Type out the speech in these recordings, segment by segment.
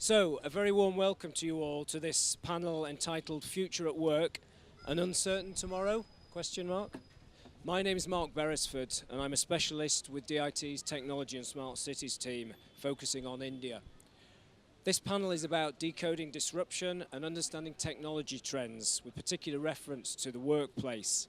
So, a very warm welcome to you all to this panel entitled Future at Work, an Uncertain Tomorrow? Question mark. My name is Mark Beresford and I'm a specialist with DIT's Technology and Smart Cities team focusing on India. This panel is about decoding disruption and understanding technology trends with particular reference to the workplace,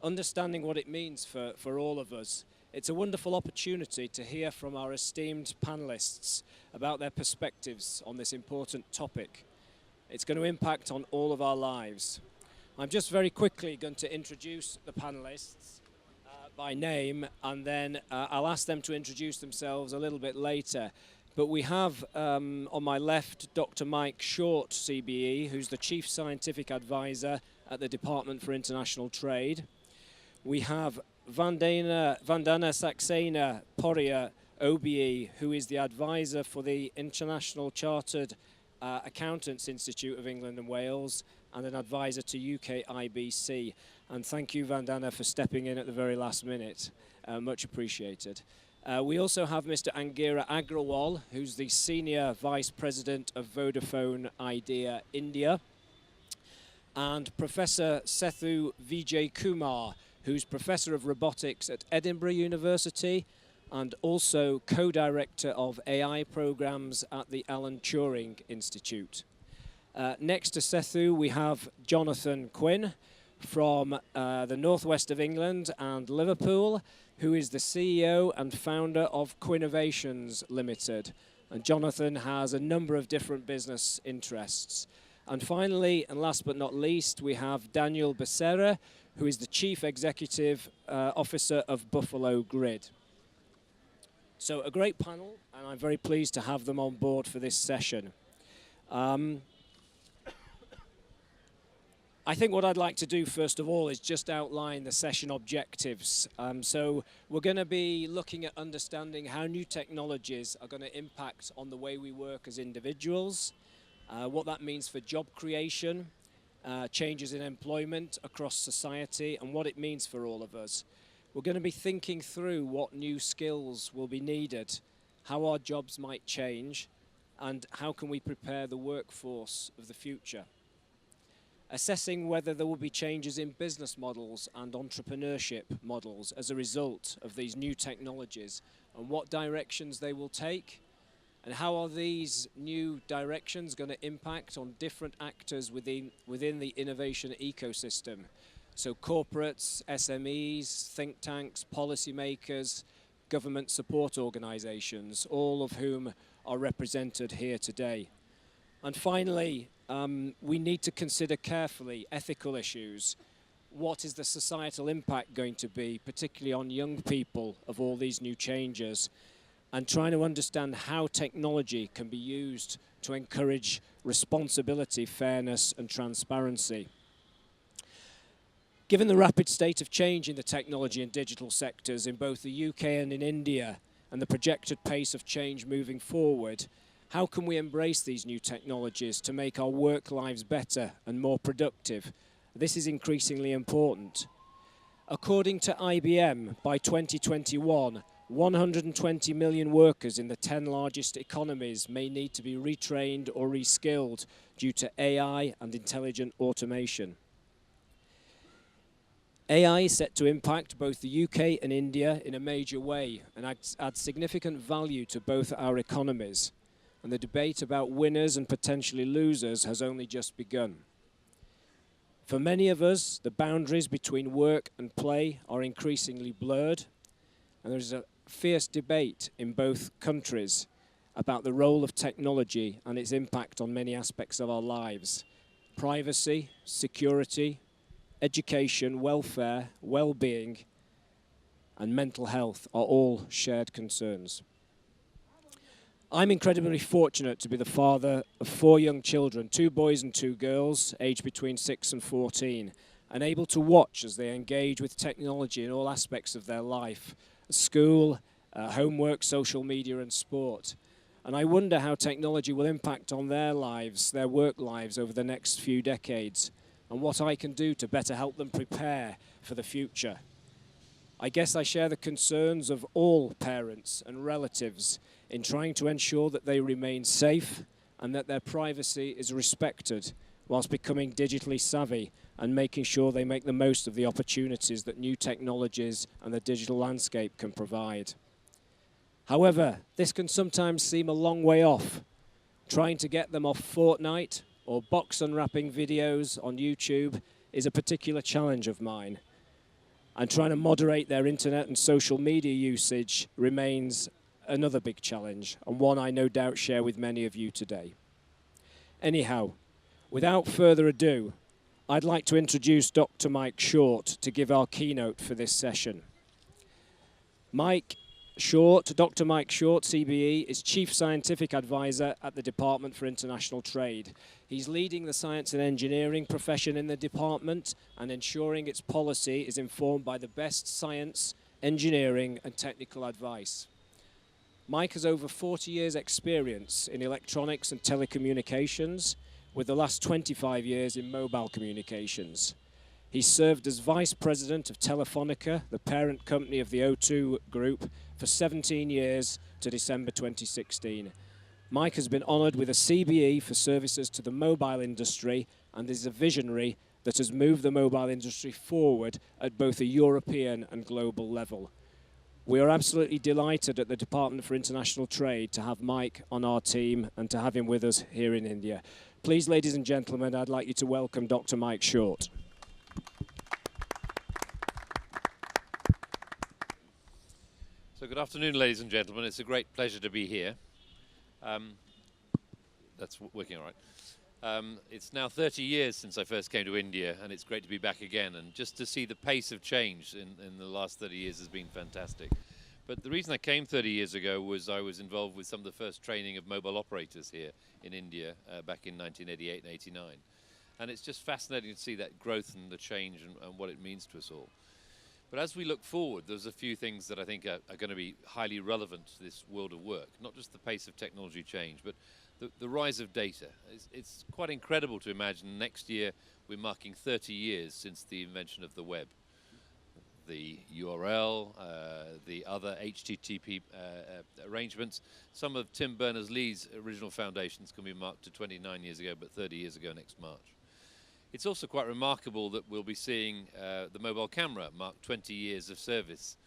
understanding what it means for all of us. It's a wonderful opportunity to hear from our esteemed panelists about their perspectives on this important topic. It's going to impact on all of our lives. I'm just very quickly going to introduce the panelists by name, and then I'll ask them to introduce themselves a little bit later. But we have on my left Dr. Mike Short, CBE, who's the Chief Scientific Advisor at the Department for International Trade. We have Vandana Saxena Poria, OBE, who is the advisor for the International Chartered Accountants Institute of England and Wales and an advisor to UK IBC. And thank you, Vandana, for stepping in at the very last minute. Much appreciated. We also have Mr. Angira Agrawal, who's the Senior Vice President of Vodafone Idea India, and Professor Sethu Vijay Kumar, who's Professor of Robotics at Edinburgh University and also co-director of AI programs at the Alan Turing Institute. Next to Sethu, we have Jonathan Quinn from the northwest of England and Liverpool, who is the CEO and founder of Quinnovations Limited. And Jonathan has a number of different business interests. And finally, and last but not least, we have Daniel Becerra, who is the Chief Executive Officer of Buffalo Grid. So a great panel, and I'm very pleased to have them on board for this session. I think what I'd like to do first of all is just outline the session objectives. So we're going to be looking at understanding how new technologies are going to impact on the way we work as individuals, what that means for job creation, changes in employment across society, and what it means for all of us. We're going to be thinking through what new skills will be needed, how our jobs might change, and how can we prepare the workforce of the future. Assessing whether there will be changes in business models and entrepreneurship models as a result of these new technologies, and what directions they will take, and how are these new directions going to impact on different actors within the innovation ecosystem. So corporates, SMEs, think tanks, policymakers, government support organizations, all of whom are represented here today. And finally, we need to consider carefully ethical issues. What is the societal impact going to be, particularly on young people, of all these new changes? And trying to understand how technology can be used to encourage responsibility, fairness, and transparency. Given the rapid state of change in the technology and digital sectors in both the UK and in India, and the projected pace of change moving forward, how can we embrace these new technologies to make our work lives better and more productive? This is increasingly important. According to IBM, by 2021, 120 million workers in the 10 largest economies may need to be retrained or reskilled due to AI and intelligent automation. AI is set to impact both the UK and India in a major way and add significant value to both our economies. And the debate about winners and potentially losers has only just begun. For many of us, the boundaries between work and play are increasingly blurred, and there is a fierce debate in both countries about the role of technology and its impact on many aspects of our lives. Privacy, security, education, welfare, well-being, and mental health are all shared concerns. I'm incredibly fortunate to be the father of 4 young children, 2 boys and 2 girls, aged between 6 and 14, and able to watch as they engage with technology in all aspects of their life, school, homework, social media, and sport. And I wonder how technology will impact on their lives, their work lives over the next few decades, and what I can do to better help them prepare for the future. I guess I share the concerns of all parents and relatives in trying to ensure that they remain safe, and that their privacy is respected whilst becoming digitally savvy and making sure they make the most of the opportunities that new technologies and the digital landscape can provide. However, this can sometimes seem a long way off. Trying to get them off Fortnite or box unwrapping videos on YouTube is a particular challenge of mine. And trying to moderate their internet and social media usage remains another big challenge, and one I no doubt share with many of you today. Anyhow, without further ado, I'd like to introduce Dr. Mike Short to give our keynote for this session. Dr. Mike Short, CBE, is Chief Scientific Advisor at the Department for International Trade. He's leading the science and engineering profession in the department and ensuring its policy is informed by the best science, engineering, and technical advice. Mike has over 40 years' experience in electronics and telecommunications, with the last 25 years in mobile communications. He served as Vice President of Telefonica, the parent company of the O2 Group, for 17 years to December 2016. Mike has been honoured with a CBE for services to the mobile industry and is a visionary that has moved the mobile industry forward at both a European and global level. We are absolutely delighted at the Department for International Trade to have Mike on our team and to have him with us here in India. Please, ladies and gentlemen, I'd like you to welcome Dr. Mike Short. So good afternoon, ladies and gentlemen. It's a great pleasure to be here. That's working all right. It's now 30 years since I first came to India, and it's great to be back again. And just to see the pace of change in the last 30 years has been fantastic. But the reason I came 30 years ago was I was involved with some of the first training of mobile operators here in India back in 1988 and 89. And it's just fascinating to see that growth and the change and what it means to us all. But as we look forward, there's a few things that I think are going to be highly relevant to this world of work. Not just the pace of technology change, but the rise of data. It's quite incredible to imagine next year we're marking 30 years since the invention of the web. The URL, the other HTTP arrangements. Some of Tim Berners-Lee's original foundations can be marked to 29 years ago, but 30 years ago next March. It's also quite remarkable that we'll be seeing the mobile camera mark 20 years of service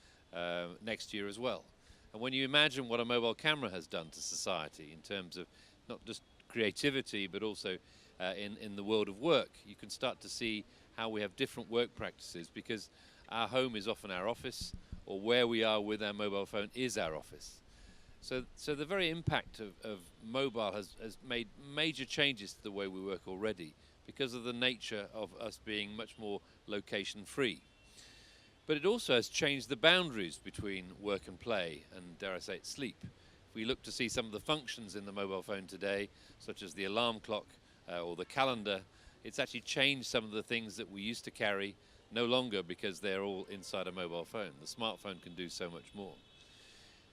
next year as well. And when you imagine what a mobile camera has done to society in terms of not just creativity, but also in the world of work, you can start to see how we have different work practices, because our home is often our office, or where we are with our mobile phone is our office. So the very impact of mobile has made major changes to the way we work already, because of the nature of us being much more location free. But it also has changed the boundaries between work and play, and dare I say it, sleep. If we look to see some of the functions in the mobile phone today, such as the alarm clock or the calendar, it's actually changed some of the things that we used to carry, no longer, because they're all inside a mobile phone. The smartphone can do so much more.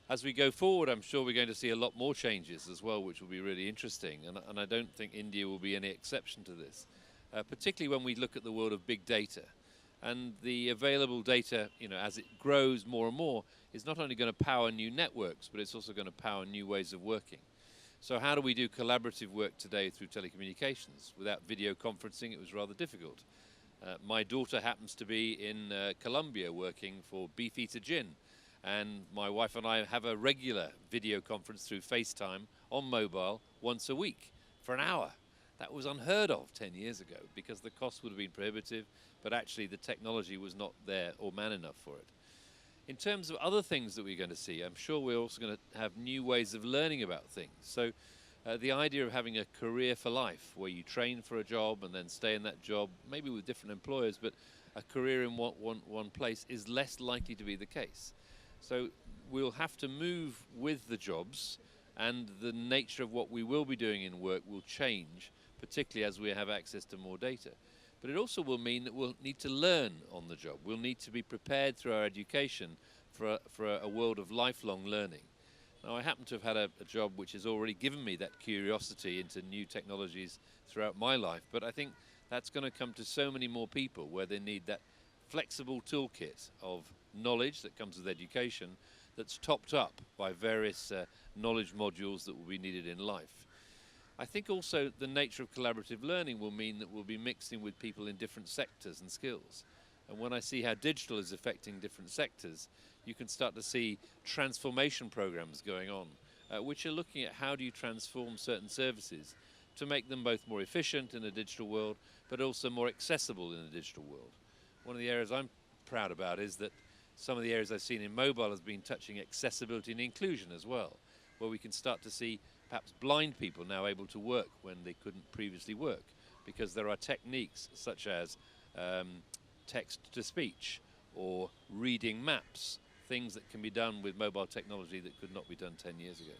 As we go forward, I'm sure we're going to see a lot more changes as well, which will be really interesting. And I don't think India will be any exception to this, particularly when we look at the world of big data. And the available data, as it grows more and more, is not only going to power new networks, but it's also going to power new ways of working. So how do we do collaborative work today through telecommunications? Without video conferencing, it was rather difficult. My daughter happens to be in Colombia working for Beefeater Gin. And my wife and I have a regular video conference through FaceTime on mobile once a week for an hour. That was unheard of 10 years ago, because the cost would have been prohibitive, but actually the technology was not there or man enough for it. In terms of other things that we're going to see, I'm sure we're also going to have new ways of learning about things. So the idea of having a career for life, where you train for a job and then stay in that job, maybe with different employers, but a career in one place is less likely to be the case. So we'll have to move with the jobs, and the nature of what we will be doing in work will change, particularly as we have access to more data. But it also will mean that we'll need to learn on the job. We'll need to be prepared through our education for a world of lifelong learning. Now, I happen to have had a job which has already given me that curiosity into new technologies throughout my life, but I think that's going to come to so many more people, where they need that flexible toolkit of knowledge that comes with education, that's topped up by various knowledge modules that will be needed in life. I think also the nature of collaborative learning will mean that we'll be mixing with people in different sectors and skills. And when I see how digital is affecting different sectors, you can start to see transformation programs going on, which are looking at how do you transform certain services to make them both more efficient in a digital world, but also more accessible in a digital world. One of the areas I'm proud about is that some of the areas I've seen in mobile has been touching accessibility and inclusion as well, where we can start to see perhaps blind people now able to work when they couldn't previously work, because there are techniques such as text-to-speech or reading maps, things that can be done with mobile technology that could not be done 10 years ago.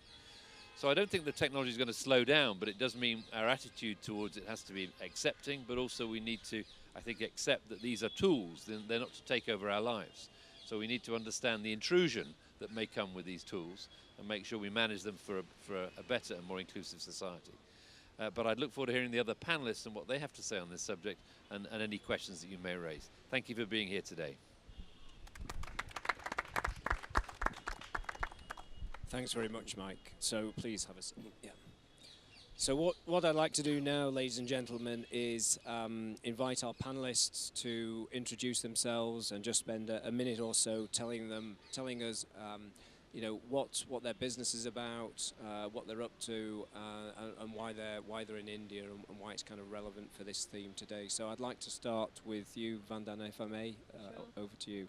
So I don't think the technology is going to slow down, but it does mean our attitude towards it has to be accepting, but also we need to, I think, accept that these are tools, they're not to take over our lives. So we need to understand the intrusion that may come with these tools and make sure we manage them for a better and more inclusive society. But I'd look forward to hearing the other panelists and what they have to say on this subject and any questions that you may raise. Thank you for being here today. Thanks very much, Mike. So please have a seat. Yeah. So what I'd like to do now, ladies and gentlemen, is invite our panelists to introduce themselves and just spend a minute or so telling us, you know, what their business is about, what they're up to, and why they're in India and why it's kind of relevant for this theme today. So I'd like to start with you, Vandana, if I may. Over to you.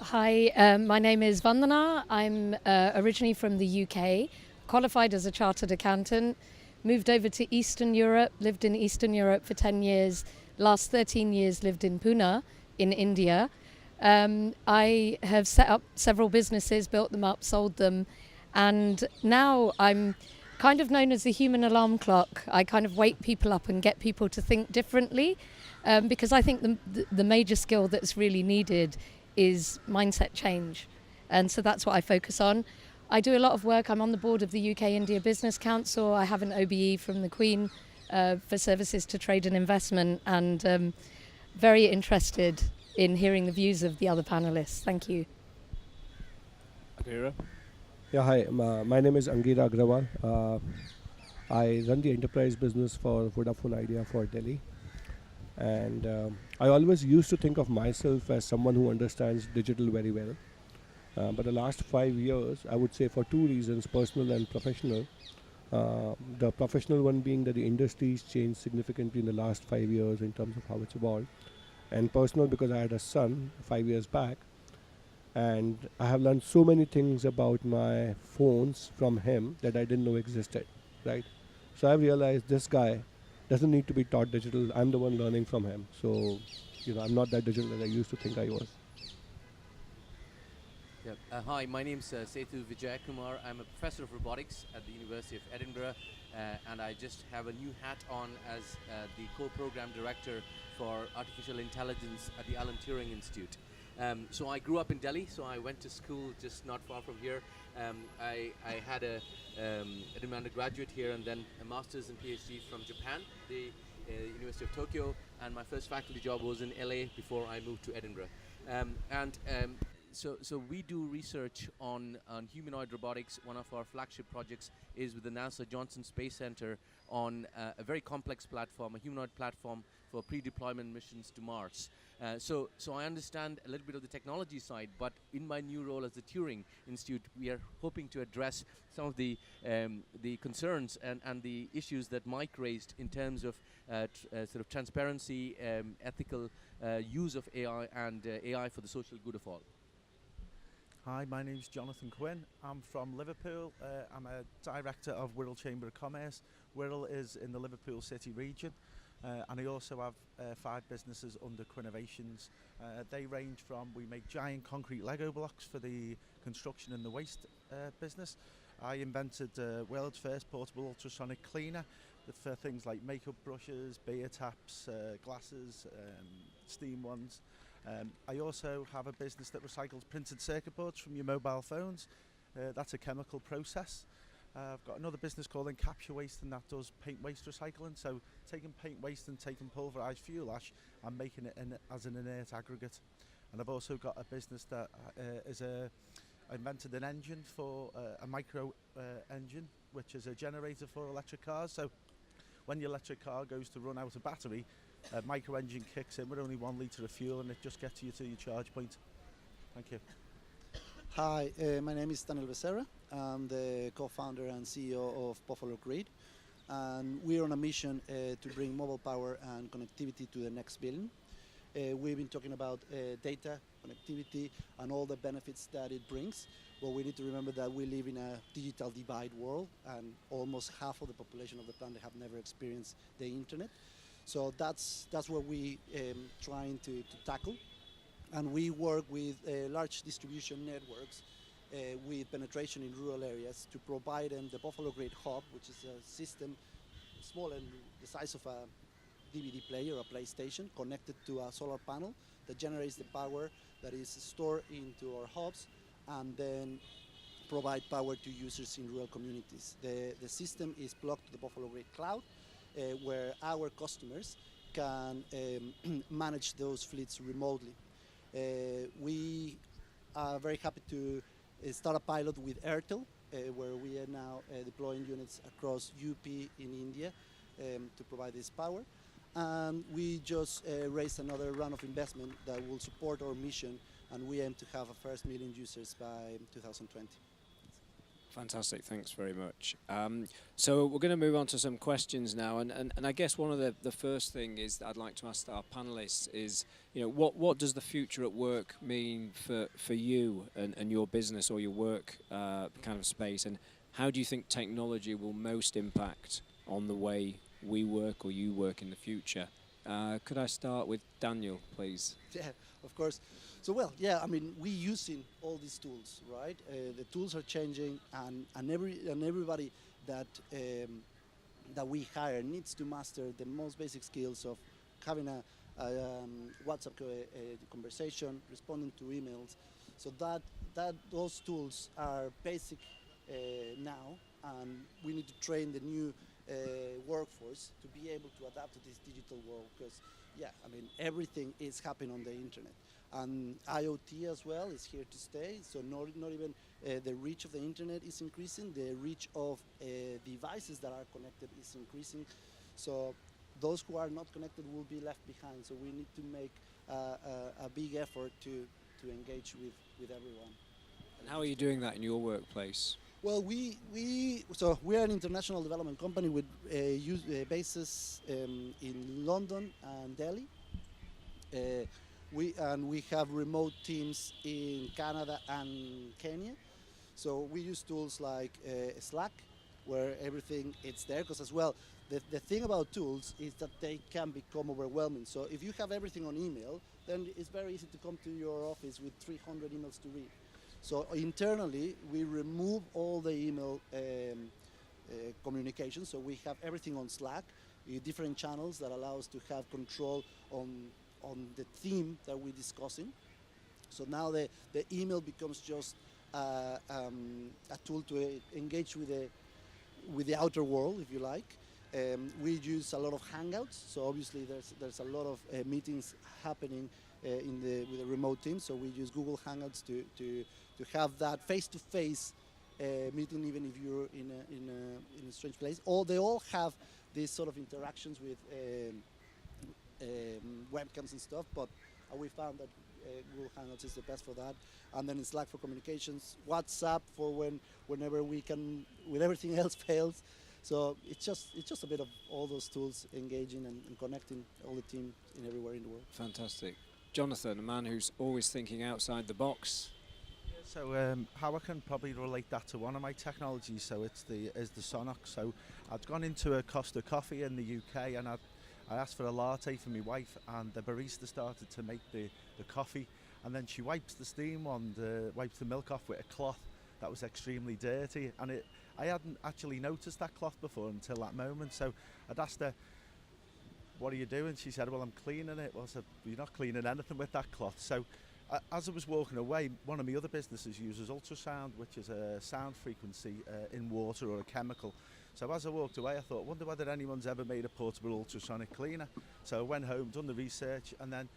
Hi, my name is Vandana. I'm originally from the UK, qualified as a chartered accountant, moved over to Eastern Europe, lived in Eastern Europe for 10 years, last 13 years lived in Pune in India. I have set up several businesses, built them up, sold them, and now I'm kind of known as the human alarm clock. I kind of wake people up and get people to think differently, because I think the major skill that's really needed is mindset change. And so that's what I focus on. I do a lot of work. I'm on the board of the UK India Business Council. I have an OBE from the Queen for services to trade and investment, and very interested in hearing the views of the other panelists. Thank you. Agira? Yeah, hi. My name is Angira Agrawal. I run the enterprise business for Vodafone Idea for Delhi. And I always used to think of myself as someone who understands digital very well. But the last 5 years, I would say for two reasons, personal and professional. The professional one being that the industry's changed significantly in the last 5 years in terms of how it's evolved. And personal because I had a son 5 years back. And I have learned so many things about my phones from him that I didn't know existed, right? So I realized this guy doesn't need to be taught digital. I'm the one learning from him. So, you know, I'm not that digital as I used to think I was. Yeah. Hi, my name is Sethu Vijayakumar. I'm a professor of robotics at the University of Edinburgh, and I just have a new hat on as the co-program director for artificial intelligence at the Alan Turing Institute. So I grew up in Delhi, so I went to school just not far from here. I had an undergraduate here and then a master's and PhD from Japan, the University of Tokyo, and my first faculty job was in LA before I moved to Edinburgh. So we do research on humanoid robotics. One of our flagship projects is with the NASA Johnson Space Center on a very complex platform, a humanoid platform for pre-deployment missions to Mars. So I understand a little bit of the technology side, but in my new role as the Turing Institute, we are hoping to address some of the concerns and the issues that Mike raised in terms of sort of transparency, ethical use of AI, and AI for the social good of all. Hi, my name's Jonathan Quinn. I'm from Liverpool. I'm a director of Wirral Chamber of Commerce. Wirral is in the Liverpool City region. And I also have 5 businesses under Quinnovations. They range from, we make giant concrete Lego blocks for the construction and the waste business. I invented the world's first portable ultrasonic cleaner for things like makeup brushes, beer taps, glasses, steam ones. I also have a business that recycles printed circuit boards from your mobile phones. That's a chemical process. I've got another business called Encapture Waste, and that does paint waste recycling. So taking paint waste and taking pulverised fuel ash and making it as an inert aggregate. And I've also got a business that I invented an engine for a micro engine which is a generator for electric cars. So when your electric car goes to run out of battery, a micro engine kicks in with only 1 litre of fuel, and it just gets you to your charge point. Thank you. Hi, my name is Daniel Becerra. I'm the co-founder and CEO of Buffalo Grid, and we're on a mission to bring mobile power and connectivity to the next billion. We've been talking about data, connectivity, and all the benefits that it brings. But we need to remember that we live in a digital divide world, and almost half of the population of the planet have never experienced the internet. So that's what we trying to tackle. And we work with large distribution networks with penetration in rural areas to provide them the Buffalo Grid Hub, which is a system small and the size of a DVD player or a PlayStation, connected to a solar panel that generates the power that is stored into our hubs and then provide power to users in rural communities. The system is plugged to the Buffalo Grid Cloud, where our customers can manage those fleets remotely. We are very happy to start a pilot with Airtel, where we are now deploying units across UP in India to provide this power. And we just raised another round of investment that will support our mission, and we aim to have a first million users by 2020. Fantastic, thanks very much. So we're going to move on to some questions now, and I guess one of the first thing is that I'd like to ask our panelists is, you know, what does the future at work mean for you and your business or your work kind of space, and how do you think technology will most impact on the way we work or you work in the future? Could I start with Daniel, please? Yeah, of course. So, well, yeah, I mean, we're using all these tools, right? The tools are changing, and everybody that we hire needs to master the most basic skills of having a WhatsApp conversation, responding to emails. So that those tools are basic now, and we need to train the new workforce to be able to adapt to this digital world, because, yeah, I mean, everything is happening on the internet. And IoT as well is here to stay, so not even the reach of the internet is increasing, the reach of devices that are connected is increasing. So those who are not connected will be left behind, so we need to make a big effort to engage with everyone. And how are you doing that in your workplace? Well, we are an international development company with bases in London and Delhi. We have remote teams in Canada and Kenya. So we use tools like Slack, where everything is there, because as well, the thing about tools is that they can become overwhelming. So if you have everything on email, then it's very easy to come to your office with 300 emails to read. So internally, we remove all the email communication. So we have everything on Slack, different channels that allow us to have control on the theme that we're discussing. So now the email becomes just a tool to engage with the outer world, if you like. We use a lot of Hangouts, so obviously there's a lot of meetings happening with the remote team. So we use Google Hangouts to have that face-to-face meeting, even if you're in a strange place. They all have these sort of interactions with webcams and stuff, but we found that Google Hangouts is the best for that. And then Slack for communications, WhatsApp for whenever we can, when everything else fails. So it's just a bit of all those tools engaging and connecting all the team everywhere in the world. Fantastic. Jonathan, a man who's always thinking outside the box. So how I can probably relate that to one of my technologies, so it's the Sonox. So I'd gone into a Costa Coffee in the UK, and I asked for a latte for my wife, and the barista started to make the coffee, and then she wipes the steam wipes the milk off with a cloth that was extremely dirty, and I hadn't actually noticed that cloth before until that moment. So I'd asked her, "What are you doing?" She said, "Well, I'm cleaning it." Well, I said, "You're not cleaning anything with that cloth." So as I was walking away, one of my other businesses uses ultrasound, which is a sound frequency in water or a chemical. So as I walked away, I thought, wonder whether anyone's ever made a portable ultrasonic cleaner. So I went home, done the research, and then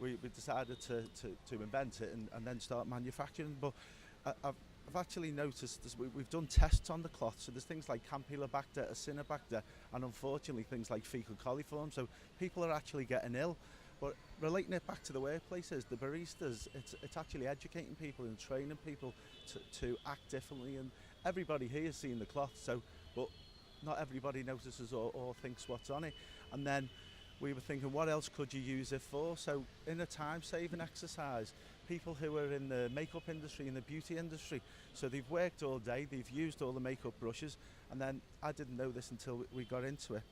we decided to invent it and then start manufacturing. But I've I've actually noticed this, we've done tests on the cloth, so there's things like Campylobacter, Acinetobacter, and unfortunately things like fecal coliform, so people are actually getting ill. But relating it back to the workplaces, the baristas, it's actually educating people and training people to act differently, and everybody here has seen the cloth, so, but not everybody notices or thinks what's on it. And then we were thinking, what else could you use it for? So in a time-saving exercise, people who are in the makeup industry, in the beauty industry, so they've worked all day, they've used all the makeup brushes, and then I didn't know this until we got into it.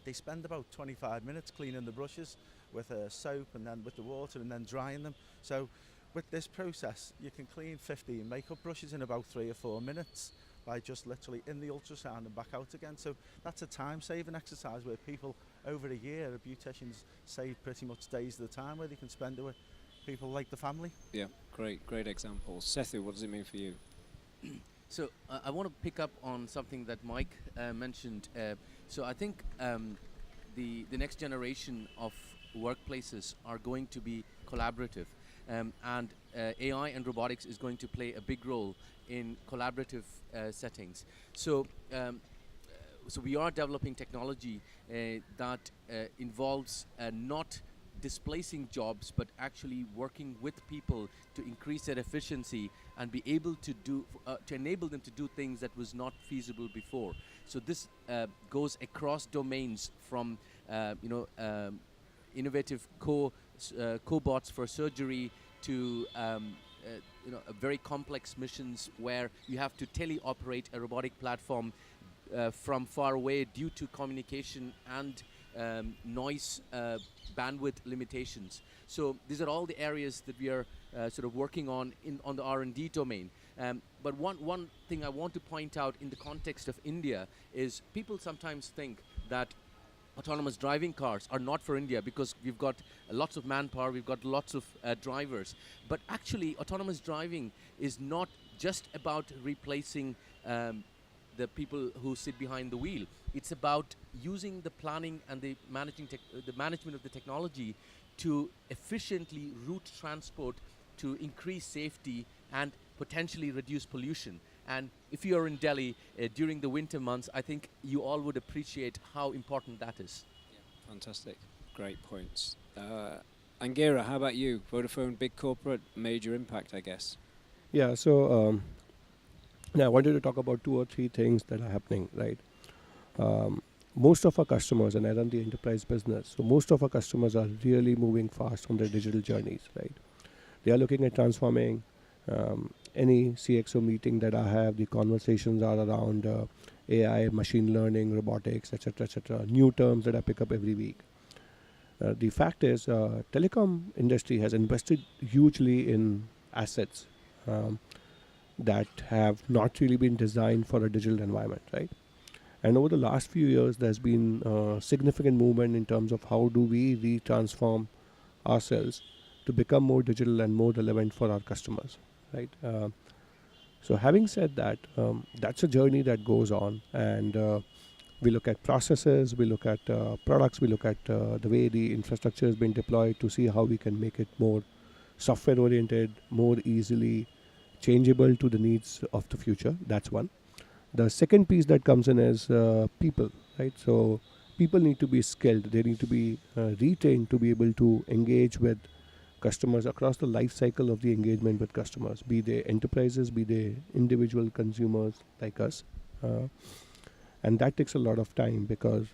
They spend about 25 minutes cleaning the brushes with soap and then with the water and then drying them. So with this process, you can clean 15 makeup brushes in about 3 or 4 minutes by just literally in the ultrasound and back out again. So that's a time-saving exercise where people over a year, beauticians save pretty much days at a time where they can spend it with people like the family. Yeah, great example. Sethu, what does it mean for you? So I want to pick up on something that Mike mentioned. So I think the next generation of workplaces are going to be collaborative, and AI and robotics is going to play a big role in collaborative settings. So we are developing technology that involves not displacing jobs, but actually working with people to increase their efficiency and be able to do to enable them to do things that was not feasible before. So this goes across domains from innovative cobots for surgery to very complex missions where you have to teleoperate a robotic platform from far away due to communication and noise bandwidth limitations. So these are all the areas that we are sort of working on the R&D domain. But one thing I want to point out in the context of India is people sometimes think that autonomous driving cars are not for India because we've got lots of manpower, we've got lots of drivers. But actually, autonomous driving is not just about replacing the people who sit behind the wheel. It's about using the planning and the management of the technology to efficiently route transport to increase safety and potentially reduce pollution. And if you are in Delhi during the winter months, I think you all would appreciate how important that is. Yeah, fantastic. Great points. Angira, how about you? Vodafone, big corporate, major impact, I guess. Yeah, so now I wanted to talk about 2 or 3 things that are happening, right? Most of our customers, and I run the enterprise business, so most of our customers are really moving fast on their digital journeys, right? They are looking at transforming. Any CXO meeting that I have, the conversations are around AI, machine learning, robotics, etc., new terms that I pick up every week. The fact is, telecom industry has invested hugely in assets that have not really been designed for a digital environment, right? And over the last few years, there's been significant movement in terms of how do we retransform ourselves to become more digital and more relevant for our customers, right? So having said that, that's a journey that goes on, and we look at processes, we look at products, we look at the way the infrastructure has been deployed to see how we can make it more software oriented, more easily changeable to the needs of the future. That's one. The second piece that comes in is people, right? So people need to be skilled. They need to be retrained to be able to engage with customers across the life cycle of the engagement with customers, be they enterprises, be they individual consumers like us. And that takes a lot of time because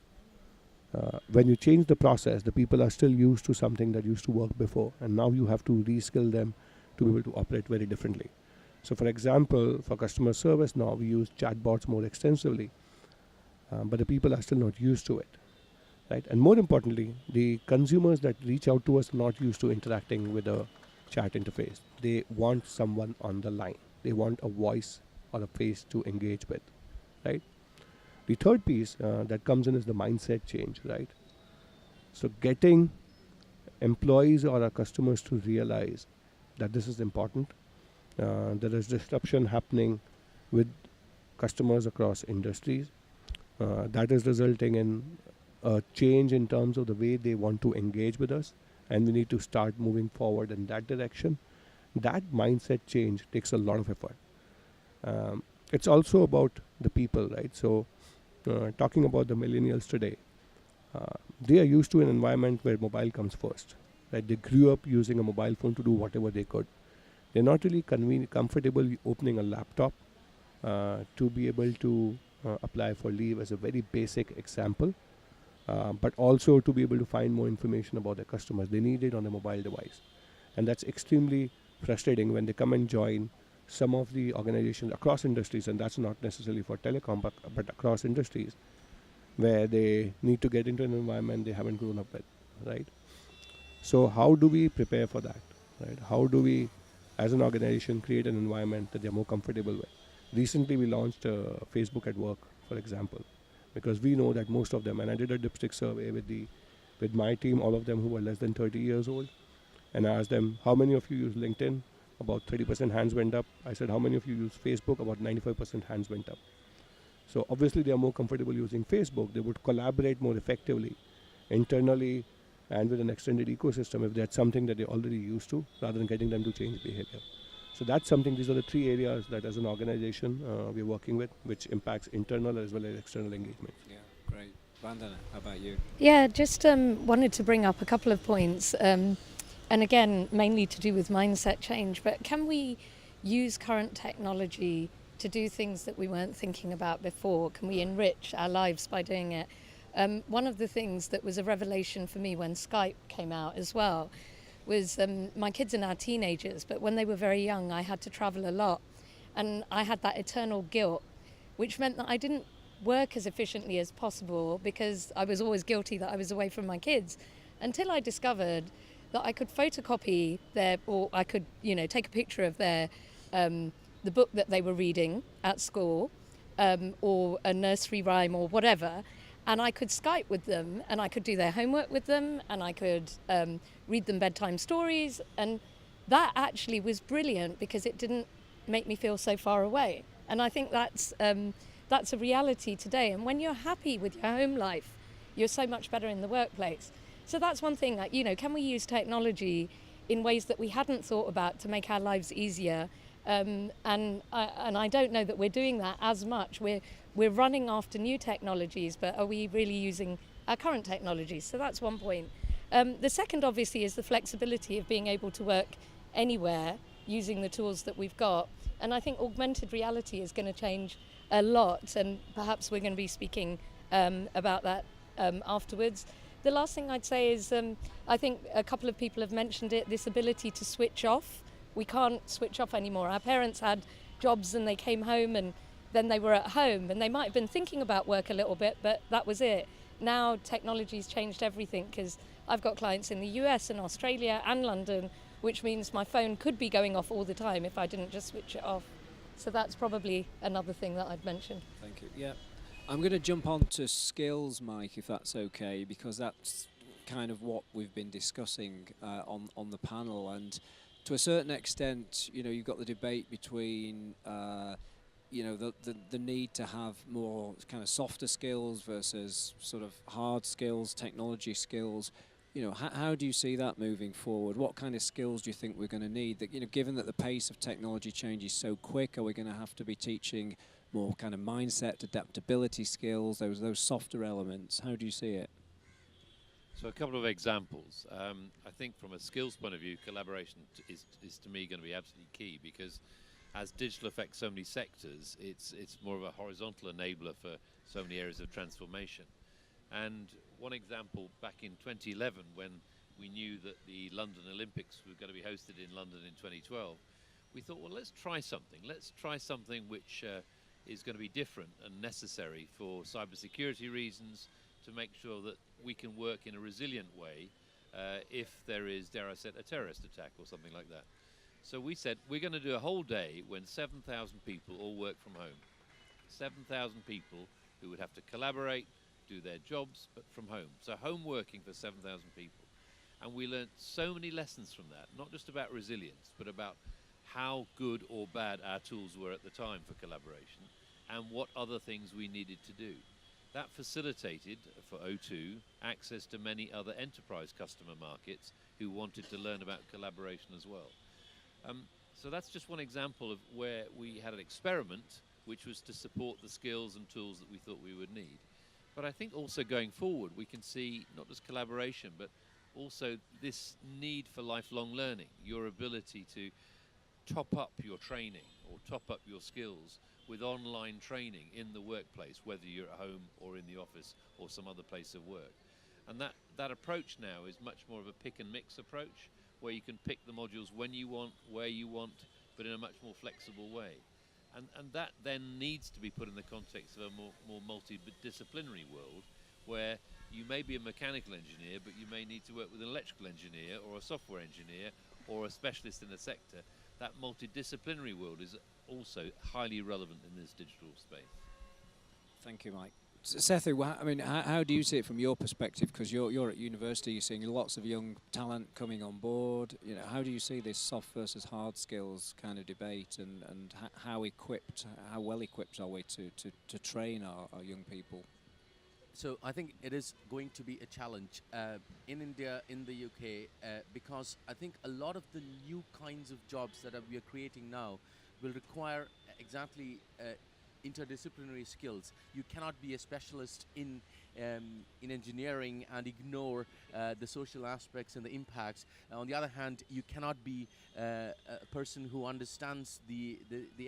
when you change the process, the people are still used to something that used to work before, and now you have to reskill them to be able to operate very differently. So for example, for customer service now, we use chatbots more extensively, but the people are still not used to it, right? And more importantly, the consumers that reach out to us are not used to interacting with a chat interface. They want someone on the line. They want a voice or a face to engage with, right? The third piece that comes in is the mindset change, right? So getting employees or our customers to realize that this is important. There is disruption happening with customers across industries. That is resulting in a change in terms of the way they want to engage with us, and we need to start moving forward in that direction. That mindset change takes a lot of effort. It's also about the people, right? So talking about the millennials today, they are used to an environment where mobile comes first, right? They grew up using a mobile phone to do whatever they could. They're not really comfortable opening a laptop to be able to apply for leave as a very basic example, but also to be able to find more information about their customers. They need it on a mobile device. And that's extremely frustrating when they come and join some of the organizations across industries, and that's not necessarily for telecom, but across industries, where they need to get into an environment they haven't grown up with, right? So how do we prepare for that, right? How do we, as an organization, create an environment that they're more comfortable with? Recently, we launched Facebook at Work, for example, because we know that most of them, and I did a dipstick survey with my team, all of them who were less than 30 years old, and I asked them, how many of you use LinkedIn? About 30% hands went up. I said, how many of you use Facebook? About 95% hands went up. So obviously they are more comfortable using Facebook. They would collaborate more effectively internally and with an extended ecosystem if that's something that they're already used to, rather than getting them to change behavior. So that's something, these are the three areas that as an organization we're working with, which impacts internal as well as external engagement. Yeah, great. Vandana, how about you? Yeah, just wanted to bring up a couple of points. And again, mainly to do with mindset change, but can we use current technology to do things that we weren't thinking about before? Can we enrich our lives by doing it? One of the things that was a revelation for me when Skype came out as well was my kids are now teenagers, but when they were very young, I had to travel a lot. And I had that eternal guilt, which meant that I didn't work as efficiently as possible because I was always guilty that I was away from my kids, until I discovered that I could photocopy their, or I could, take a picture of their, the book that they were reading at school, or a nursery rhyme or whatever, and I could Skype with them, and I could do their homework with them, and I could read them bedtime stories, and that actually was brilliant because it didn't make me feel so far away. And I think that's a reality today. And when you're happy with your home life, you're so much better in the workplace. So that's one thing that, can we use technology in ways that we hadn't thought about to make our lives easier? And I don't know that we're doing that as much. We're running after new technologies, but are we really using our current technologies? So that's one point. The second, obviously, is the flexibility of being able to work anywhere using the tools that we've got. And I think augmented reality is going to change a lot, and perhaps we're going to be speaking about that afterwards. The last thing I'd say is I think a couple of people have mentioned it, this ability to switch off. We can't switch off anymore. Our parents had jobs and they came home and then they were at home and they might have been thinking about work a little bit, but that was it. Now technology's changed everything, because I've got clients in the US and Australia and London, which means my phone could be going off all the time if I didn't just switch it off. So that's probably another thing that I'd mention. Thank you. Yeah. I'm going to jump on to skills, Mike, if that's okay, because that's kind of what we've been discussing on the panel. And to a certain extent, you've got the debate between, the need to have more kind of softer skills versus sort of hard skills, technology skills. How do you see that moving forward? What kind of skills do you think we're going to need? That, given that the pace of technology change is so quick, are we going to have to be teaching more kind of mindset, adaptability skills, those softer elements? How do you see it? So a couple of examples. I think from a skills point of view, collaboration is to me going to be absolutely key, because as digital affects so many sectors, it's more of a horizontal enabler for so many areas of transformation. And one example, back in 2011, when we knew that the London Olympics were going to be hosted in London in 2012, we thought, well, let's try something. Let's try something which is going to be different and necessary for cybersecurity reasons, to make sure that we can work in a resilient way if there is, dare I say, a terrorist attack or something like that. So we said, we're going to do a whole day when 7,000 people all work from home. 7,000 people who would have to collaborate, do their jobs, but from home. So home working for 7,000 people. And we learned so many lessons from that, not just about resilience, but about how good or bad our tools were at the time for collaboration, and what other things we needed to do. That facilitated, for O2, access to many other enterprise customer markets who wanted to learn about collaboration as well. So that's just one example of where we had an experiment which was to support the skills and tools that we thought we would need. But I think also going forward we can see not just collaboration but also this need for lifelong learning, your ability to top up your training or top up your skills with online training in the workplace, whether you're at home or in the office or some other place of work. And that approach now is much more of a pick and mix approach, where you can pick the modules when you want, where you want, but in a much more flexible way. And that then needs to be put in the context of a more multidisciplinary world, where you may be a mechanical engineer, but you may need to work with an electrical engineer or a software engineer or a specialist in a sector. That multidisciplinary world is also highly relevant in this digital space. Thank you, Mike. Sethu, I mean, how do you see it from your perspective? Because you're at university, you're seeing lots of young talent coming on board. You know, how do you see this soft versus hard skills kind of debate, and how well equipped are we to train our young people? So I think it is going to be a challenge in India, in the UK, because I think a lot of the new kinds of jobs that we are creating now will require exactly interdisciplinary skills. You cannot be a specialist in engineering and ignore the social aspects and the impacts. On the other hand, you cannot be a person who understands the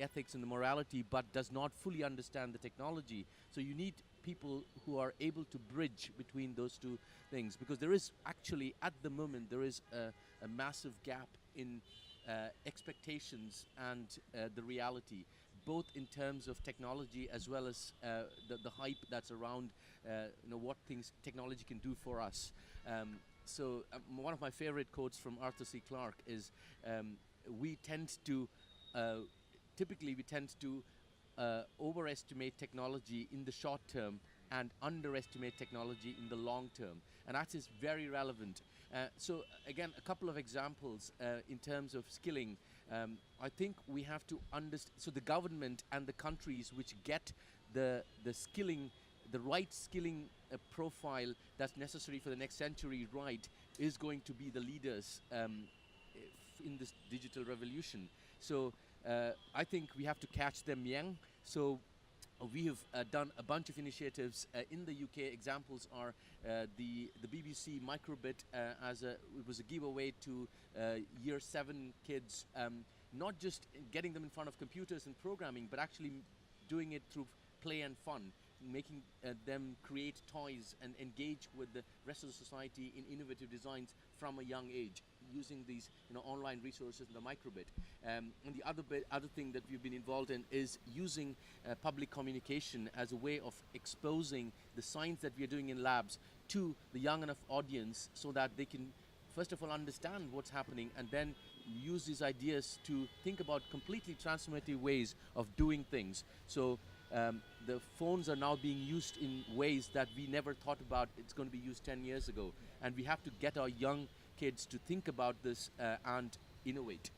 ethics and the morality but does not fully understand the technology. So you need people who are able to bridge between those two things, because there is actually, at the moment, there is a massive gap in expectations and the reality, both in terms of technology as well as the hype that's around what things technology can do for us. So one of my favorite quotes from Arthur C. Clarke is, typically we tend to overestimate technology in the short term and underestimate technology in the long term, and that is very relevant. So again, a couple of examples in terms of skilling. I think we have to understand, so the government and the countries which get the skilling, the right skilling profile that's necessary for the next century right, is going to be the leaders in this digital revolution. So I think we have to catch them young. So we have done a bunch of initiatives in the UK. Examples are the BBC Microbit it was a giveaway to year 7 kids, not just getting them in front of computers and programming, but actually doing it through play and fun, making them create toys and engage with the rest of the society in innovative designs from a young age, using these online resources in the microbit. And the other thing that we've been involved in is using public communication as a way of exposing the science that we are doing in labs to the young enough audience, so that they can first of all understand what's happening, and then use these ideas to think about completely transformative ways of doing things. So the phones are now being used in ways that we never thought about it's going to be used 10 years ago, and we have to get our young kids to think about this and innovate.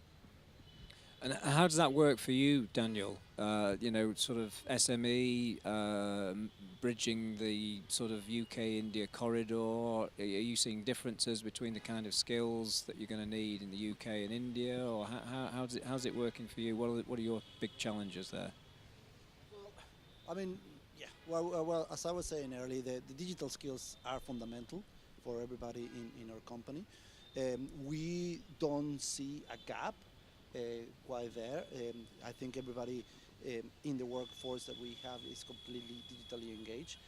And how does that work for you, Daniel? Sort of SME, bridging the sort of UK-India corridor. Are you seeing differences between the kind of skills that you're going to need in the UK and India, or how's it working for you? What are your big challenges there? I mean, yeah. Well, as I was saying earlier, the digital skills are fundamental for everybody in our company. We don't see a gap quite there. I think everybody in the workforce that we have is completely digitally engaged.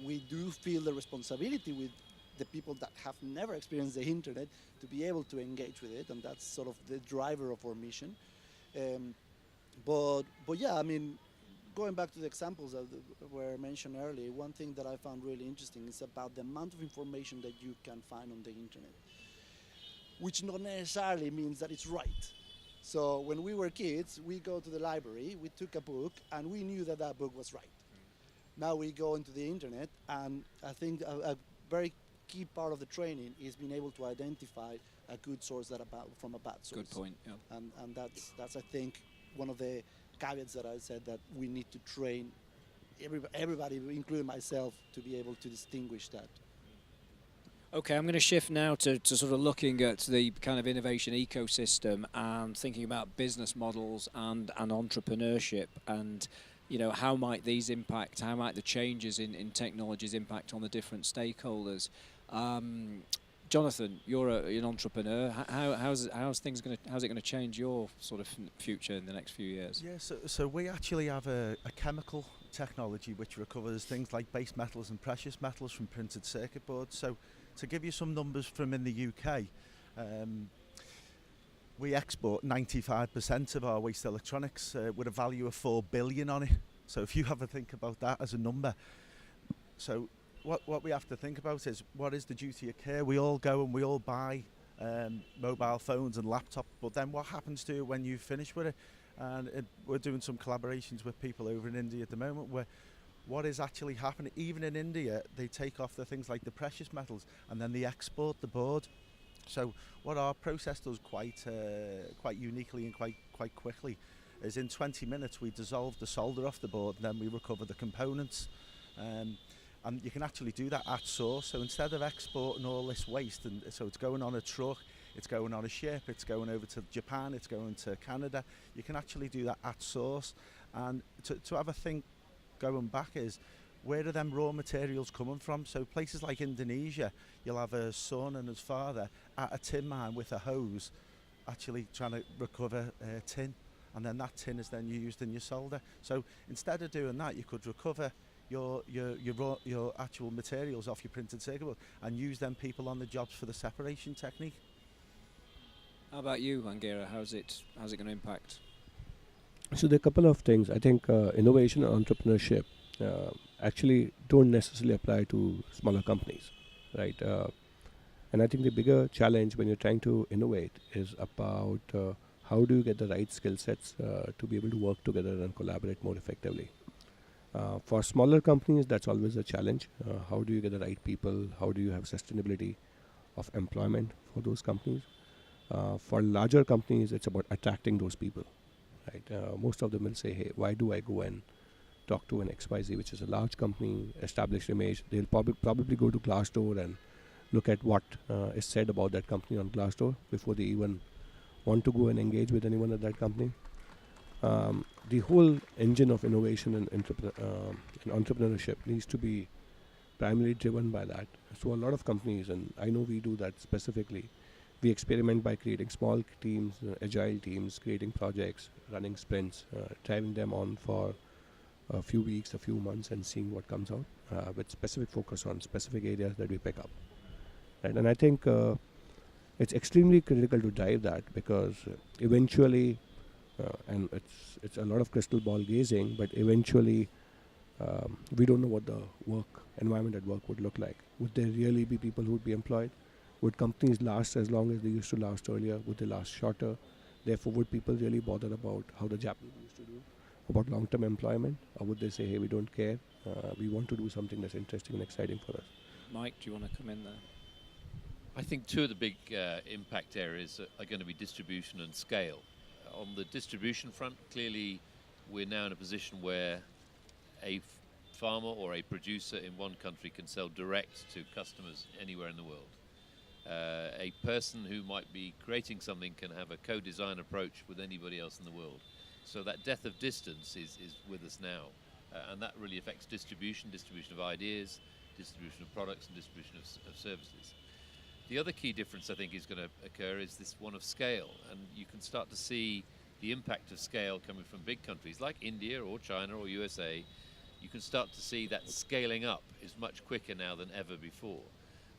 We do feel the responsibility with the people that have never experienced the internet to be able to engage with it, and that's sort of the driver of our mission. But yeah, I mean, going back to the examples that were mentioned earlier, one thing that I found really interesting is about the amount of information that you can find on the internet, which not necessarily means that it's right. So when we were kids, we go to the library, we took a book, and we knew that that book was right. Now we go into the internet, and I think a very key part of the training is being able to identify a good source from a bad source. Good point, yeah. And that's I think, one of the caveats that I said, that we need to train everybody, including myself, to be able to distinguish that. Okay, I'm going to shift now to sort of looking at the kind of innovation ecosystem and thinking about business models and entrepreneurship and, you know, how might these impact, how might the changes in technologies impact on the different stakeholders. Jonathan, you're an entrepreneur. How's it going to change your sort of future in the next few years? Yeah, so we actually have a chemical technology which recovers things like base metals and precious metals from printed circuit boards. So to give you some numbers from in the UK, we export 95% of our waste electronics with a value of 4 billion on it. So if you have a think about that as a number. So what we have to think about is, what is the duty of care? We all go and we all buy mobile phones and laptops, but then what happens to it when you finish with it? And we're doing some collaborations with people over in India at the moment where what is actually happening. Even in India, they take off the things like the precious metals and then they export the board. So what our process does quite uniquely and quite quickly is, in 20 minutes we dissolve the solder off the board and then we recover the components. And you can actually do that at source. So instead of exporting all this waste, and so it's going on a truck, it's going on a ship, it's going over to Japan, it's going to Canada, you can actually do that at source. And to have a think going back is, where are them raw materials coming from? So places like Indonesia, you'll have a son and his father at a tin mine with a hose actually trying to recover tin, and then that tin is then used in your solder. So instead of doing that, you could recover your actual materials off your printed circuit board and use them people on the jobs for the separation technique. How about you, Angira? How's it going to impact? So there are a couple of things. I think innovation and entrepreneurship actually don't necessarily apply to smaller companies, right? And I think the bigger challenge when you're trying to innovate is about how do you get the right skill sets to be able to work together and collaborate more effectively. For smaller companies, that's always a challenge. How do you get the right people? How do you have sustainability of employment for those companies? For larger companies, it's about attracting those people, right? Most of them will say, hey, why do I go and talk to an XYZ, which is a large company, established image? They'll probably go to Glassdoor and look at what is said about that company on Glassdoor before they even want to go and engage with anyone at that company. The whole engine of innovation and entrepreneurship needs to be primarily driven by that. So a lot of companies, and I know we do that specifically, we experiment by creating small teams, agile teams, creating projects, running sprints, driving them on for a few weeks, a few months, and seeing what comes out with specific focus on specific areas that we pick up. Right? And I think it's extremely critical to drive that, because eventually, and it's a lot of crystal ball gazing, but eventually we don't know what the work environment at work would look like. Would there really be people who would be employed? Would companies last as long as they used to last earlier? Would they last shorter? Therefore, would people really bother about how the Japanese used to do about long-term employment? Or would they say, hey, we don't care, we want to do something that's interesting and exciting for us? Mike, do you want to come in there? I think two of the big impact areas are going to be distribution and scale. On the distribution front, clearly we're now in a position where a farmer or a producer in one country can sell direct to customers anywhere in the world. A person who might be creating something can have a co-design approach with anybody else in the world. So that death of distance is with us now. And that really affects distribution of ideas, distribution of products, and distribution of services. The other key difference I think is going to occur is this one of scale, and you can start to see the impact of scale coming from big countries like India or China or USA. You can start to see that scaling up is much quicker now than ever before.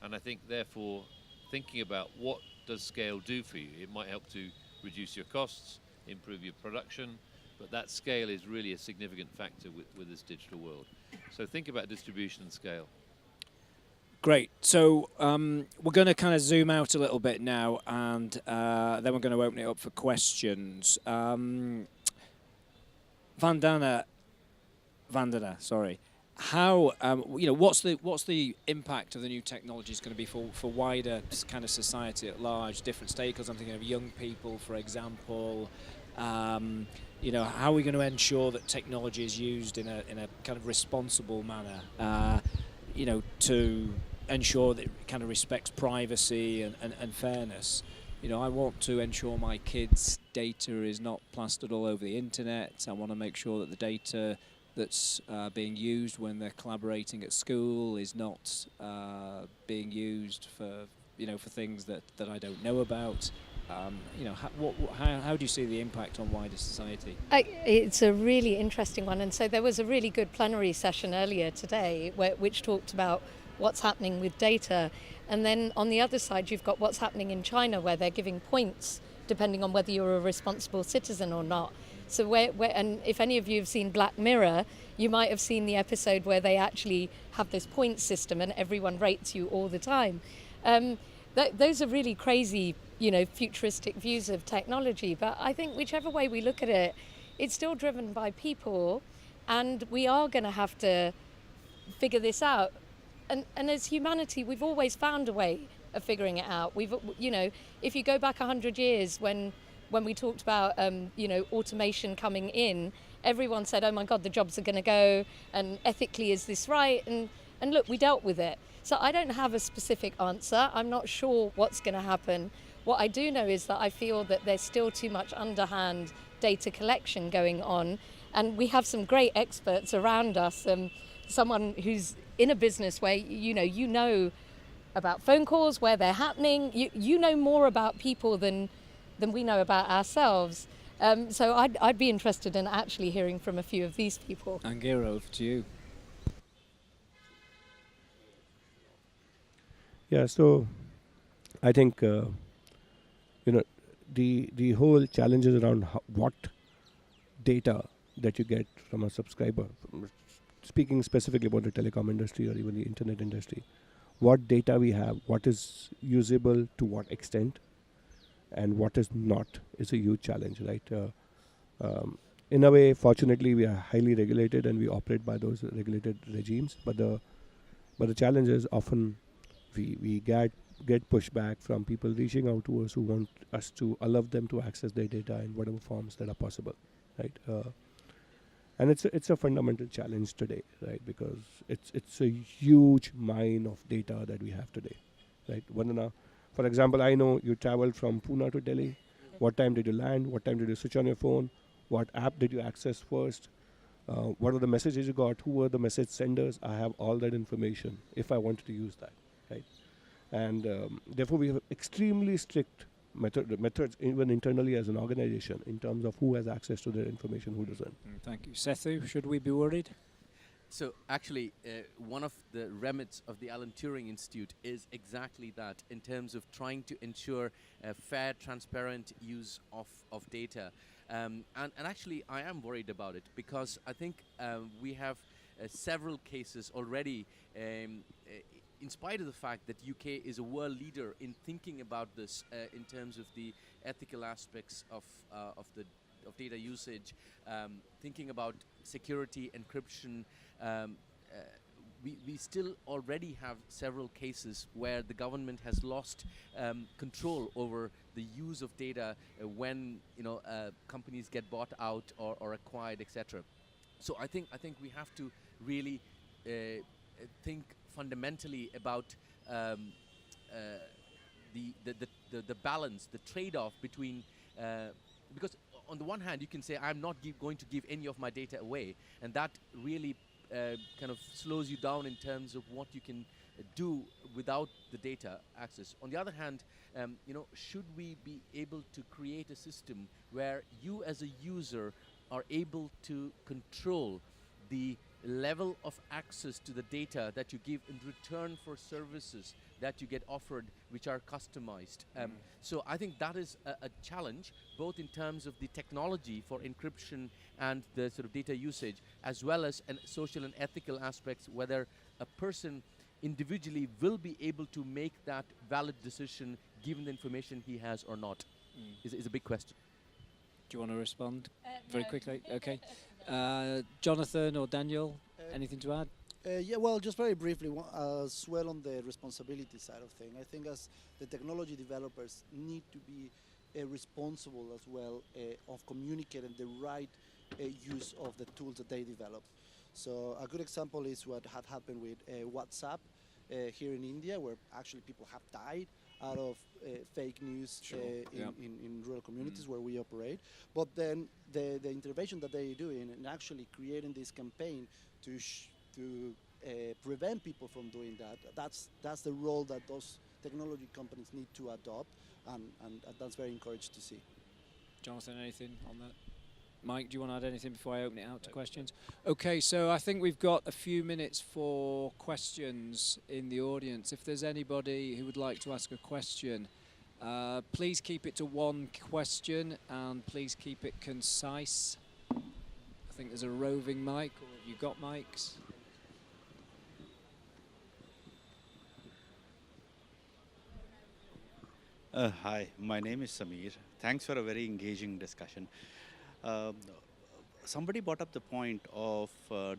And I think therefore thinking about what does scale do for you, it might help to reduce your costs, improve your production, but that scale is really a significant factor with this digital world. So think about distribution and scale. Great. So we're going to kind of zoom out a little bit now, and then we're going to open it up for questions. Vandana, sorry. How what's the impact of the new technologies going to be for wider kind of society at large, different stakeholders? I'm thinking of young people, for example. How are we going to ensure that technology is used in a kind of responsible manner? To ensure that it kind of respects privacy and fairness. You know, I want to ensure my kids' data is not plastered all over the internet. I want to make sure that the data that's being used when they're collaborating at school is not being used for, you know, for things that I don't know about. You know, how do you see the impact on wider society? It's a really interesting one, and so there was a really good plenary session earlier today which talked about what's happening with data, and then on the other side you've got what's happening in China, where they're giving points depending on whether you're a responsible citizen or not. So and if any of you have seen Black Mirror, you might have seen the episode where they actually have this point system and everyone rates you all the time. Those are really crazy, you know, futuristic views of technology. But I think whichever way we look at it, it's still driven by people, and we are going to have to figure this out. And as humanity, we've always found a way of figuring it out. We've, you know, if you go back 100 years when we talked about, you know, automation coming in, everyone said, oh my God, the jobs are going to go, and ethically, is this right? And look, we dealt with it. So I don't have a specific answer. I'm not sure what's going to happen. What I do know is that I feel that there's still too much underhand data collection going on, and we have some great experts around us. Someone who's in a business where you know about phone calls, where they're happening. You know more about people than we know about ourselves. So I'd be interested in actually hearing from a few of these people. Angira, over to you. Yeah, so I think you know, the whole challenges around what data that you get from a subscriber, speaking specifically about the telecom industry or even the internet industry, what data we have, what is usable to what extent, and what is not, is a huge challenge, right? In a way, fortunately, we are highly regulated and we operate by those regulated regimes. But the challenge is often we get pushback from people reaching out to us who want us to allow them to access their data in whatever forms that are possible, right? And it's a fundamental challenge today, right? Because it's a huge mine of data that we have today, right? Vandana, for example, I know you traveled from Pune to Delhi. What time did you land? What time did you switch on your phone? What app did you access first? What are the messages you got? Who were the message senders? I have all that information if I wanted to use that, right? And therefore, we have extremely strict methods, even internally as an organization, in terms of who has access to their information, who doesn't. Thank you. Sethu, should we be worried? So actually, one of the remits of the Alan Turing Institute is exactly that, in terms of trying to ensure a fair, transparent use of data. And actually, I am worried about it, because I think we have several cases already, in spite of the fact that UK is a world leader in thinking about this in terms of the ethical aspects of data usage, thinking about security, encryption. We still already have several cases where the government has lost control over the use of data when companies get bought out or acquired, etc. So I think we have to really think fundamentally about the balance, the trade-off between because on the one hand you can say I'm not going to give any of my data away, and that really kind of slows you down in terms of what you can do without the data access. On the other hand, should we be able to create a system where you as a user are able to control the level of access to the data that you give in return for services that you get offered, which are customized. So I think that is a challenge, both in terms of the technology for encryption and the sort of data usage, as well as social and ethical aspects, whether a person individually will be able to make that valid decision given the information he has or not, is a big question. Do you want to respond very quickly? Okay. Jonathan or Daniel, anything to add? Yeah, well, just very briefly, as well on the responsibility side of things, I think as the technology developers need to be responsible as well of communicating the right use of the tools that they develop. So a good example is what had happened with WhatsApp. here in India, where actually people have died out of fake news in rural communities where we operate. But then the intervention that they're doing and actually creating this campaign to prevent people from doing that, that's the role that those technology companies need to adopt, and that's very encouraged to see. Jonathan, anything on that? Mike, do you want to add anything before I open it out to questions? Okay, so I think we've got a few minutes for questions in the audience. If there's anybody who would like to ask a question, please keep it to one question and please keep it concise. I think there's a roving mic, or have you got mics? Hi, my name is Samir. Thanks for a very engaging discussion. Somebody brought up the point of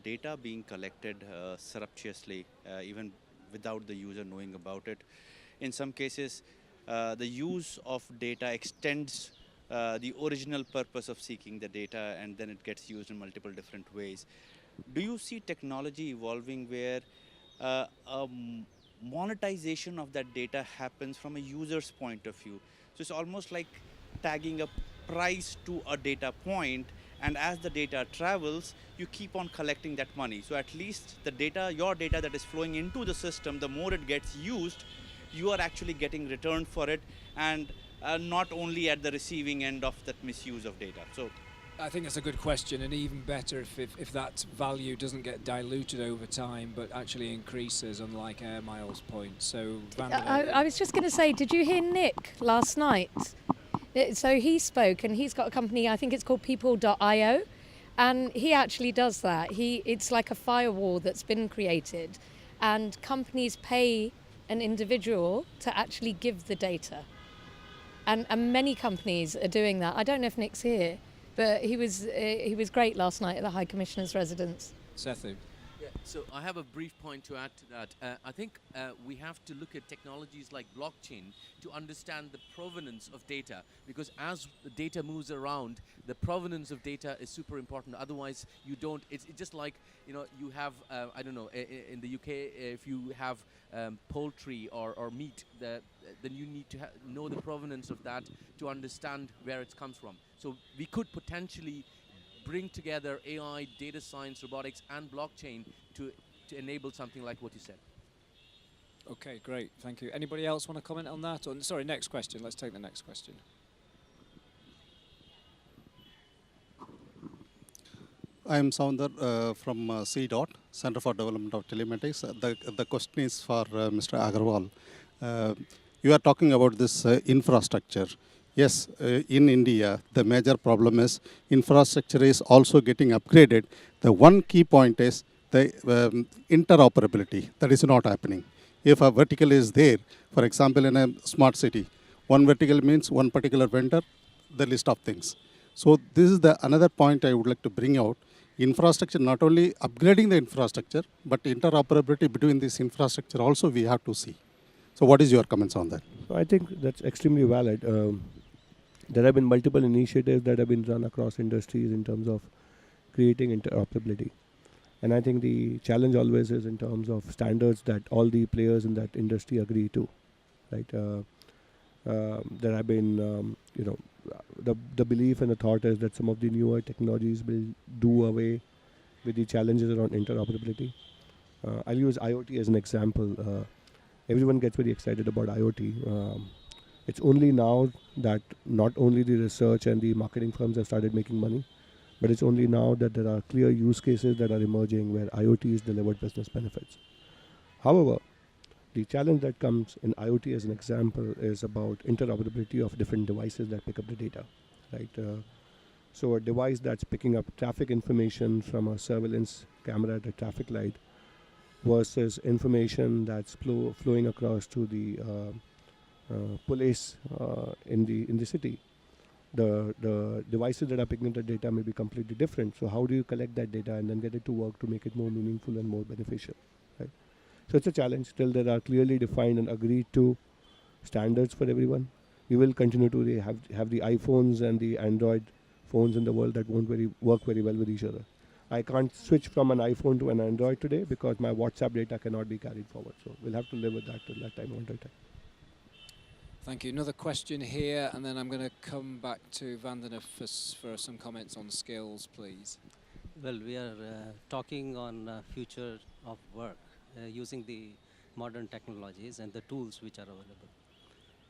data being collected surreptitiously, even without the user knowing about it. In some cases, the use of data extends the original purpose of seeking the data, and then it gets used in multiple different ways. Do you see technology evolving where monetization of that data happens from a user's point of view? So it's almost like tagging a price to a data point, and as the data travels, you keep on collecting that money. So at least the data, your data that is flowing into the system, the more it gets used, you are actually getting returned for it, and not only at the receiving end of that misuse of data. So I think that's a good question, and even better if that value doesn't get diluted over time but actually increases, unlike Air Miles points. So I was just going to say, did you hear Nick last night? So he spoke, and he's got a company, I think it's called people.io, and he actually does that. It's like a firewall that's been created, and companies pay an individual to actually give the data. And many companies are doing that. I don't know if Nick's here, but he was great last night at the High Commissioner's residence. Sethu. Yeah, so I have a brief point to add to that. I think we have to look at technologies like blockchain to understand the provenance of data, because as the data moves around, the provenance of data is super important. Otherwise, you don't. It's just like, you have I don't know, in the UK, if you have poultry or meat, then you need to know the provenance of that to understand where it comes from. So we could potentially bring together AI, data science, robotics, and blockchain to enable something like what you said. Okay, great, thank you. Anybody else want to comment on that? Or, sorry, next question. Let's take the next question. I am Sounder from CDOT, Center for Development of Telematics. The question is for Mr. Agarwal. You are talking about this infrastructure. Yes, in India, the major problem is infrastructure is also getting upgraded. The one key point is the interoperability. That is not happening. If a vertical is there, for example, in a smart city, one vertical means one particular vendor, the list of things. So this is another point I would like to bring out. Infrastructure, not only upgrading the infrastructure, but interoperability between this infrastructure also we have to see. So what is your comments on that? I think that's extremely valid. There have been multiple initiatives that have been run across industries in terms of creating interoperability. And I think the challenge always is in terms of standards that all the players in that industry agree to. Right? There have been, the belief and the thought is that some of the newer technologies will do away with the challenges around interoperability. I'll use IoT as an example. Everyone gets very excited about IoT. It's only now that not only the research and the marketing firms have started making money, but it's only now that there are clear use cases that are emerging where IoT is delivered business benefits. However, the challenge that comes in IoT as an example is about interoperability of different devices that pick up the data. Right? So a device that's picking up traffic information from a surveillance camera at a traffic light versus information that's flowing across to the police in the city. The devices that are picking up the data may be completely different. So how do you collect that data and then get it to work to make it more meaningful and more beneficial? Right? So it's a challenge. Till there are clearly defined and agreed to standards for everyone, we will continue to have the iPhones and the Android phones in the world that won't work very well with each other. I can't switch from an iPhone to an Android today because my WhatsApp data cannot be carried forward. So we'll have to live with that till that time on data. Thank you. Another question here, and then I'm going to come back to Vandana for some comments on skills, please. Well, we are talking on future of work using the modern technologies and the tools which are available.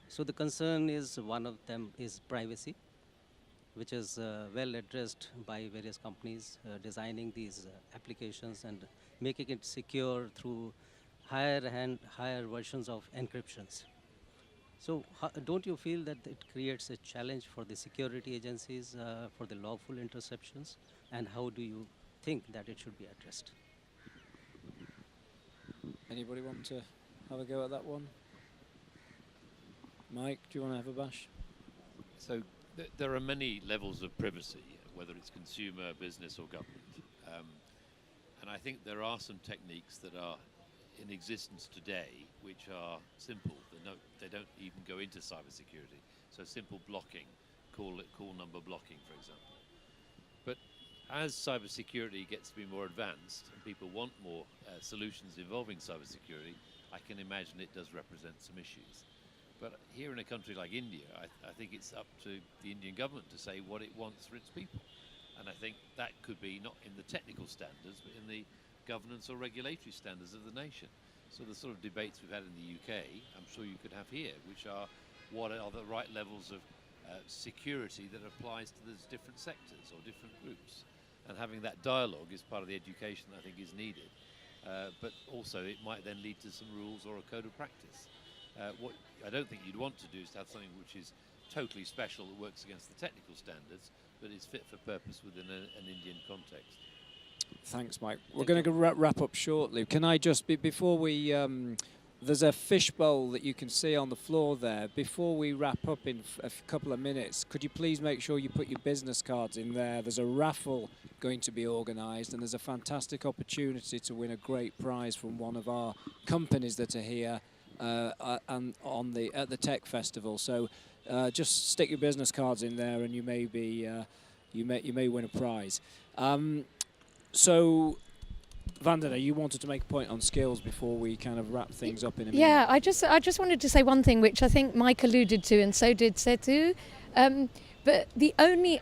So the concern is, one of them is privacy, which is well addressed by various companies designing these applications and making it secure through higher versions of encryptions. So don't you feel that it creates a challenge for the security agencies for the lawful interceptions, and how do you think that it should be addressed? Anybody want to have a go at that one? Mike, do you want to have a bash? So there are many levels of privacy, whether it's consumer, business or government. And I think there are some techniques that are in existence today which are simple. They don't even go into cybersecurity. So simple blocking, call number blocking, for example. But as cybersecurity gets to be more advanced and people want more solutions involving cybersecurity, I can imagine it does represent some issues. But here in a country like India, I think it's up to the Indian government to say what it wants for its people. And I think that could be not in the technical standards, but in the governance or regulatory standards of the nation. So the sort of debates we've had in the UK, I'm sure you could have here, which are what are the right levels of security that applies to those different sectors or different groups. And having that dialogue is part of the education that I think is needed. But also it might then lead to some rules or a code of practice. What I don't think you'd want to do is to have something which is totally special that works against the technical standards, but is fit for purpose within an Indian context. Thanks, Mike. We're going to wrap up shortly. Can I just, before we, there's a fishbowl that you can see on the floor there. Before we wrap up in a couple of minutes, could you please make sure you put your business cards in there? There's a raffle going to be organised, and there's a fantastic opportunity to win a great prize from one of our companies that are here and at the Tech Festival. So just stick your business cards in there, and you may be you may win a prize. So, Vandana, you wanted to make a point on skills before we kind of wrap things up in a minute. Yeah, I just wanted to say one thing, which I think Mike alluded to, and so did Setu. But the only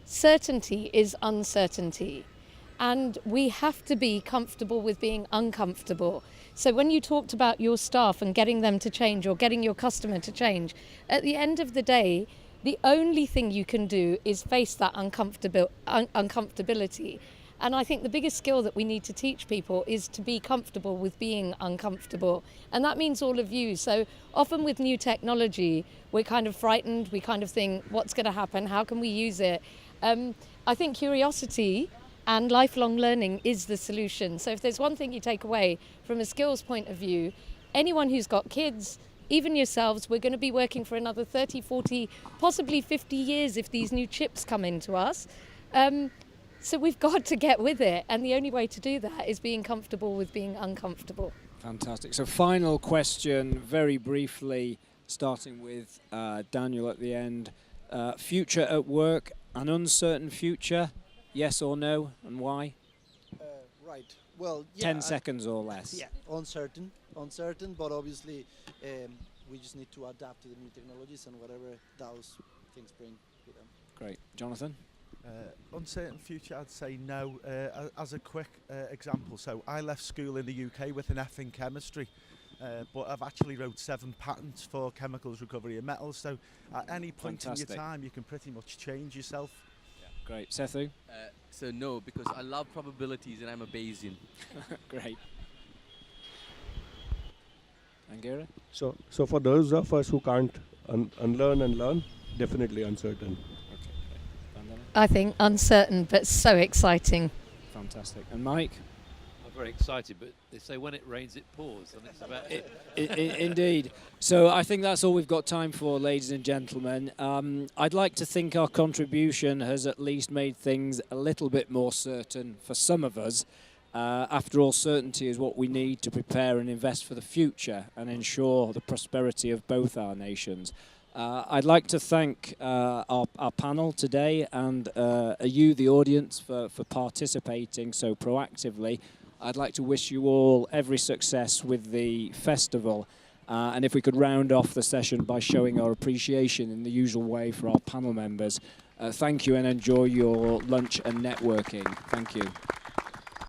certainty is uncertainty, and we have to be comfortable with being uncomfortable. So when you talked about your staff and getting them to change or getting your customer to change, at the end of the day, the only thing you can do is face that uncomfortability. And I think the biggest skill that we need to teach people is to be comfortable with being uncomfortable. And that means all of you. So often with new technology, we're kind of frightened. We kind of think, what's going to happen? How can we use it? I think curiosity and lifelong learning is the solution. So if there's one thing you take away from a skills point of view, anyone who's got kids, even yourselves, we're going to be working for another 30, 40, possibly 50 years if these new chips come into us. So we've got to get with it. And the only way to do that is being comfortable with being uncomfortable. Fantastic. So final question, very briefly, starting with Daniel at the end. Future at work, an uncertain future, yes or no, and why? Right. Well, yeah, 10 seconds or less. Yeah, uncertain, but obviously we just need to adapt to the new technologies and whatever those things bring with them. Great. Jonathan? Uncertain future, I'd say no. As a quick example, so I left school in the UK with an F in chemistry, but I've actually wrote 7 patents for chemicals recovery and metals, so at any point in your time you can pretty much change yourself. Great. Sethu? So no, because I love probabilities and I'm a Bayesian. Great. Angira? So for those of us who can't unlearn and learn, definitely uncertain. Okay. I think uncertain, but so exciting. Fantastic. And Mike? I'm very excited, but they say when it rains, it pours, and it's about it. Indeed. So I think that's all we've got time for, ladies and gentlemen. I'd like to think our contribution has at least made things a little bit more certain for some of us. After all, certainty is what we need to prepare and invest for the future and ensure the prosperity of both our nations. I'd like to thank our panel today and you, the audience, for participating so proactively. I'd like to wish you all every success with the festival. And if we could round off the session by showing our appreciation in the usual way for our panel members. Thank you and enjoy your lunch and networking. Thank you.